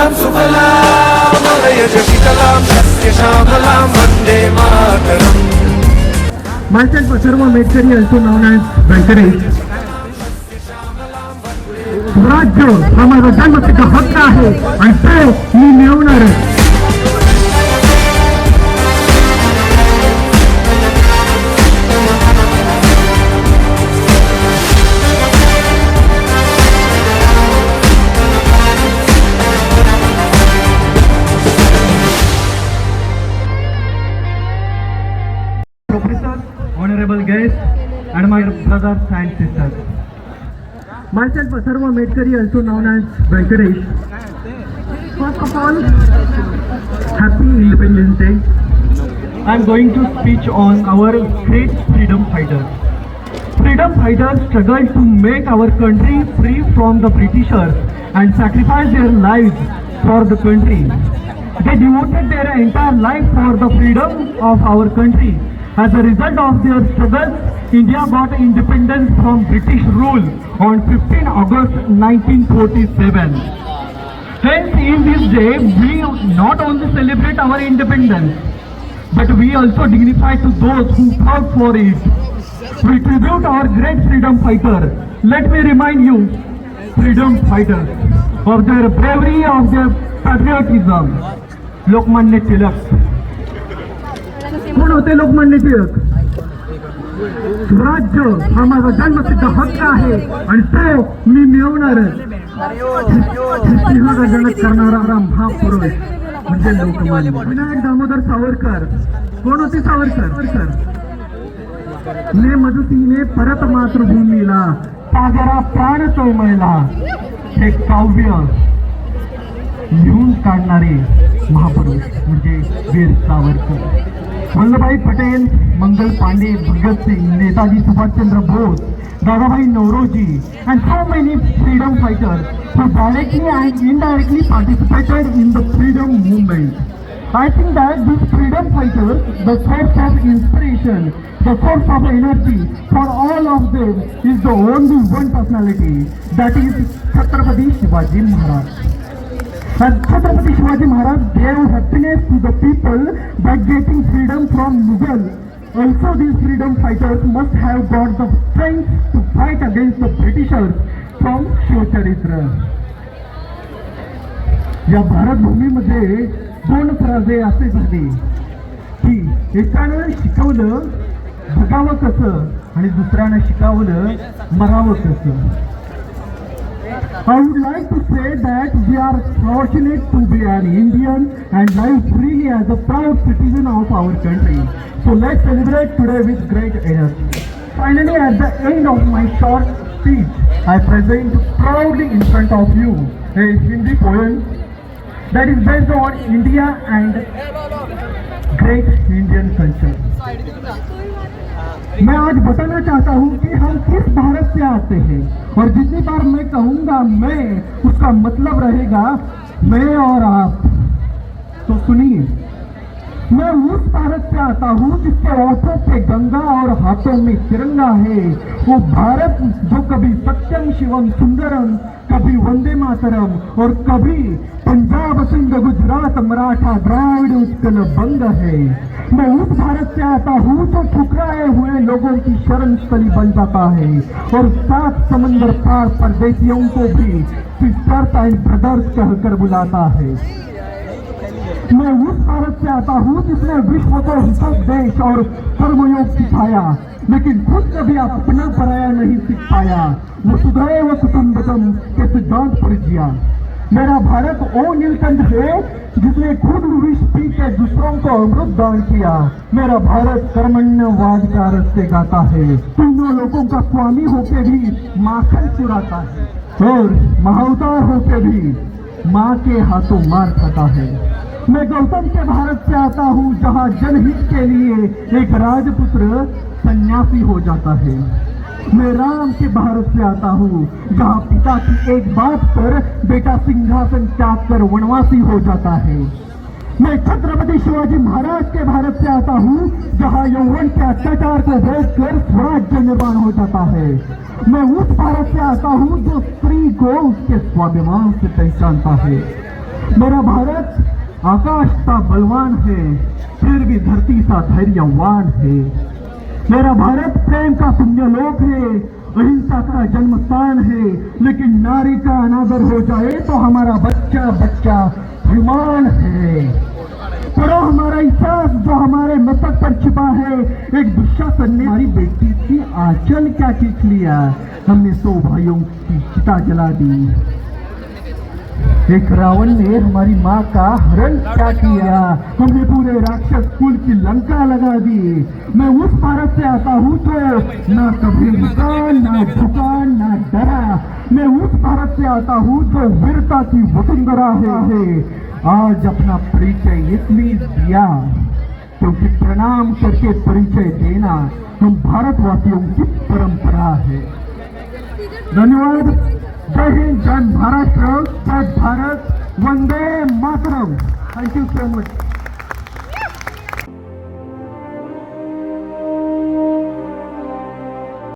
सुजलाम सुफलाम मलयजशीतलां सस्यश्यामलां Vande Mataram. Myself Sarva Medkari, also known as Venkatesh. स्वराज्य हा माझा जन्मसिद्ध हक्क आहे आणि तो मी मिळवणार आहे. Professors, honorable guests, and my brothers and sisters. Myself Sarva Medkari, also known as Venkatesh. First of all, happy Independence Day. I am going to speak on our great freedom fighters. Freedom fighters struggled to make our country free from the Britishers and sacrificed their lives for the country. They devoted their entire life for the freedom of our country. As a result of their struggles, India got independence from British rule on 15 August 1947. Hence, in this day, we not only celebrate our independence, but we also dignify to those who fought for it. We tribute our great freedom fighter. Let me remind you, freedom fighters, of their bravery, of their patriotism. Lokmanya Tilak. कोण होते लोकमान्य टिळक? स्वराज्य हा माझा जन्मसिद्ध हक्क आहे आणि तो मी मिळवणार. सिंहगर्जनक करणारा महापुरुष म्हणजे लोकमान्य विनायक दामोदर सावरकर. कोण होते सावरकर? ने मदतीने परत मातृभूमीला सागरा प्राण तळमळला हे काव्य लिहून काढणारे महापुरुष म्हणजे Veer Savarkar. Vallabhbhai Patel, Mangal Pandey, Bhagat Singh, Netaji Subhashchandra Bose, Dadabhai Naoroji, and so many freedom fighters who directly and indirectly participated in the freedom movement. I think that these freedom fighters, the source of inspiration, the source of energy for all of them is the only one personality, that is Chhatrapati Shivaji Maharaj. And Chhatrapati Shivaji Maharaj gave happiness to the people by getting freedom from Mughal. Also, these freedom fighters must have got the strength to fight against the Britishers from शिवचरित्र. या भारत भूमीमध्ये दोन फ्राजे असे झाले की एकानं शिकवलं जगावं कसं आणि दुसऱ्यानं शिकवलं मरावं कसं. I would like to say that we are fortunate to be an Indian and live freely as a proud citizen of our country. So let's celebrate today with great energy. Finally, at the end of my short speech, I present proudly in front of you a Hindi poem that is based on India and great Indian culture. मैं आज बताना चाहता हूँ कि हम किस भारत से आते हैं और जितनी बार मैं कहूँगा मैं, उसका मतलब रहेगा मैं और आप. तो सुनिए, मैं उस भारत से आता हूँ जिसके ओठों पे गंगा और हाथों में तिरंगा है. वो भारत जो कभी सत्यम शिवम सुंदरम, कभी वंदे मातरम और कभी पंजाब सिंध गुजरात मराठा द्राविड़ उत्कल बंग है. मैं उस भारत से आता हूँ जो ठुकराए हुए लोगों की शरण स्थली बन जाता है और 7 समंदर पार परदेशियों को भी सिस्टर्स एंड ब्रदर्स कहकर बुलाता है. मैं उस भारत से आता हूँ जिसने विश्व को हिंसक देश और कर्मयोग सिखाया, लेकिन खुद कभी अपना पराया नहीं सीख पाया. वो सुधैव कुटुंबकम के सिद्धांत पर जिया. मेरा भारत ओ नीलकंठ है जिसने खुद विष पी के दूसरों को अमृत दान किया. मेरा भारत कर्मण्यवाद का रस्ते गाता है, तीनों लोगों का स्वामी होके भी माखन चुराता है और महाअवतार होके भी माँ के हाथों मार खाता है. मैं गौतम के भारत से आता हूँ जहाँ जनहित के लिए एक राजपुत्र सन्यासी हो जाता है. मैं राम के भारत से आता हूँ जहाँ पिता की एक बात पर बेटा सिंहासन त्याग कर वनवासी हो जाता है. मैं छत्रपति शिवाजी महाराज के भारत से आता हूँ जहाँ यौवन के अत्याचार को रोक कर स्वराज्य निर्माण हो जाता है. मैं उस भारत से आता हूँ जो स्त्री को उसके स्वाभिमान से पहचानता है. मेरा भारत आकाश सा बलवान है, फिर भी धरती सा धैर्यवान है। मेरा भारत प्रेम का पुण्यलोक है, अहिंसा का जन्म स्थान है, लेकिन नारी का अनादर हो जाए तो हमारा बच्चा बच्चा अभिमान है। पढ़ो हमारा इतिहास जो हमारे मस्तक पर छिपा है। एक दुशासन ने हमारी बेटी की आंचल क्या खींच लिया, हमने 100 भाइयों की चिता जला दी। एक रावण ने हमारी माँ का हरण क्या किया, हमने पूरे राक्षस कुल की लंका लगा दी। मैं उस भारत से आता हूँ तो ना कभी रुका, ना झुका, ना डरा। मैं उस भारत से आता हूँ जो वीरता की वसुंधरा है। आज अपना परिचय इसलिए दिया क्योंकि प्रणाम करके परिचय देना हम भारतवासियों की परंपरा है। धन्यवाद। जय हिंद, जय महाराष्ट्र, जय भारत, वंदे मातरम। Thank you so much.